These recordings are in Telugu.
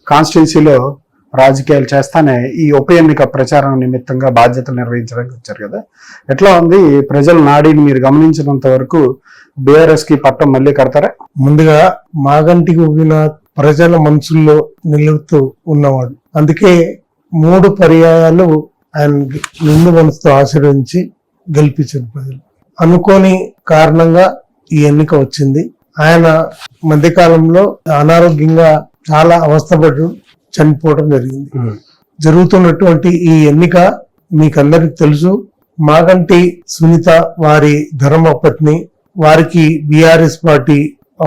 కాన్స్టిట్యున్సీలో రాజకీయాలు చేస్తానే ఈ ఉప ఎన్నిక ప్రచారం నిమిత్తంగా బాధ్యతలు నిర్వహించడానికి వచ్చారు కదా, ఎట్లా ఉంది ప్రజల నాడిని మీరు గమనించినంత వరకు? బీఆర్ఎస్ కి పట్టం మళ్ళీ కడతారా? ముందుగా మాగంటి గోపీనాథ్ ప్రజల మనసుల్లో నిలుపుతూ ఉన్నవాడు. అందుకే 3 పర్యాయాలు ఆయన నిండు మనసుతో ఆశీర్వదించి గెలిపించిన ప్రజలు. అనుకోని కారణంగా ఈ ఎన్నిక వచ్చింది. ఆయన మధ్యకాలంలో అనారోగ్యంగా చాలా అవస్థపడి చనిపోవడం జరిగింది. జరుగుతున్నటువంటి ఈ ఎన్నిక మీకందరికి తెలుసు. మాగంటి సునీత వారి ధర్మపత్ని, వారికి బీఆర్ఎస్ పార్టీ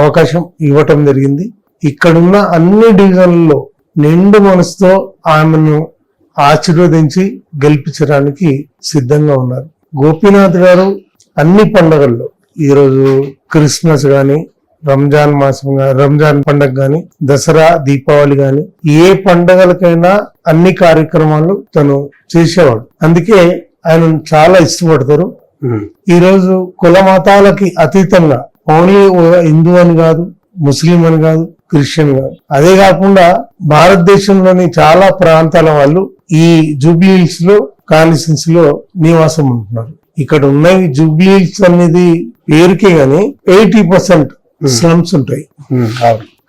అవకాశం ఇవ్వటం జరిగింది. ఇక్కడున్న అన్ని డివిజన్లలో నిండు మనసుతో ఆమెను ఆశీర్వదించి గెలిపించడానికి సిద్ధంగా ఉన్నారు. గోపీనాథ్ గారు అన్ని పండుగల్లో, ఈరోజు క్రిస్మస్ గాని, రంజాన్ మాసం రంజాన్ పండుగ గాని, దసరా, దీపావళి గాని, ఏ పండుగలకైనా అన్ని కార్యక్రమాలు తను చేసేవాడు. అందుకే ఆయన చాలా ఇష్టపడతారు. ఈ రోజు కుల మతాలకి అతీతంగా ఓన్లీ హిందూ అని కాదు, ముస్లిం అని కాదు, క్రిస్టియన్ కాదు, అదే కాకుండా భారతదేశంలోని చాలా ప్రాంతాల వాళ్ళు ఈ జూబ్లీ హిల్స్ లో కాన్స్టిట్యున్సీ లో నివాసం ఉంటున్నారు. ఇక్కడ ఉన్నవి జూబ్లీ హిల్స్ అనేది పేరుకే గాని 80% స్లమ్స్ ఉంటాయి.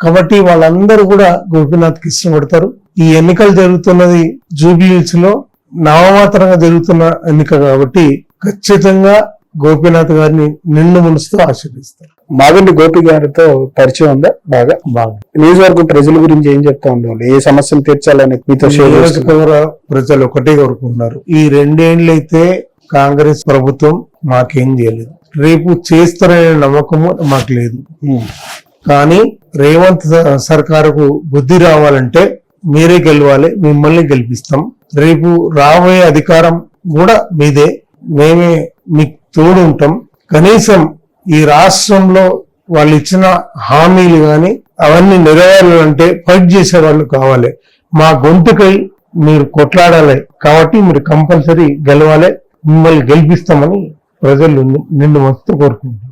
కాబట్టి వాళ్ళందరూ కూడా గోపీనాథ్ కి ఇష్టపడతారు. ఈ ఎన్నికలు జరుగుతున్నది జూబ్లీ హిల్స్ లో నామమాత్రంగా జరుగుతున్న ఎన్నిక కాబట్టి ఖచ్చితంగా గోపీనాథ్ గారిని నిండు మనసుతో ఆశీర్వదిస్తారు. మాగంటి గోపి గారితో పరిచయం ఉందా? బాగా నియోజకవర్గం ప్రజల గురించి ఏం చెప్తా ఉండేవాళ్ళు? ఏ సమస్యలు తీర్చాలని మీతో ప్రజలు ఒకటే కోరుకుంటున్నారు. ఈ 2 ఏళ్ళు అయితే కాంగ్రెస్ ప్రభుత్వం మాకేం చేయలేదు, రేపు చేస్తారనే నమ్మకము మాకు లేదు. కానీ రేవంత్ సర్కారుకు బుద్ధి రావాలంటే మీరే గెలవాలి, మిమ్మల్ని గెలిపిస్తాం. రేపు రాబోయే అధికారం కూడా మీదే, మేమే మీకు తోడు ఉంటాం. కనీసం ఈ రాష్ట్రంలో వాళ్ళు ఇచ్చిన హామీలు గాని అవన్నీ నెరవేరాలంటే ఫైట్ చేసే వాళ్ళు కావాలి. మా గొంతుకై మీరు కొట్లాడాలి, కాబట్టి మీరు కంపల్సరీ గెలవాలి, మిమ్మల్ని గెలిపిస్తామని ప్రజలు నిండు మనసుతో కోరుకుంటున్నారు.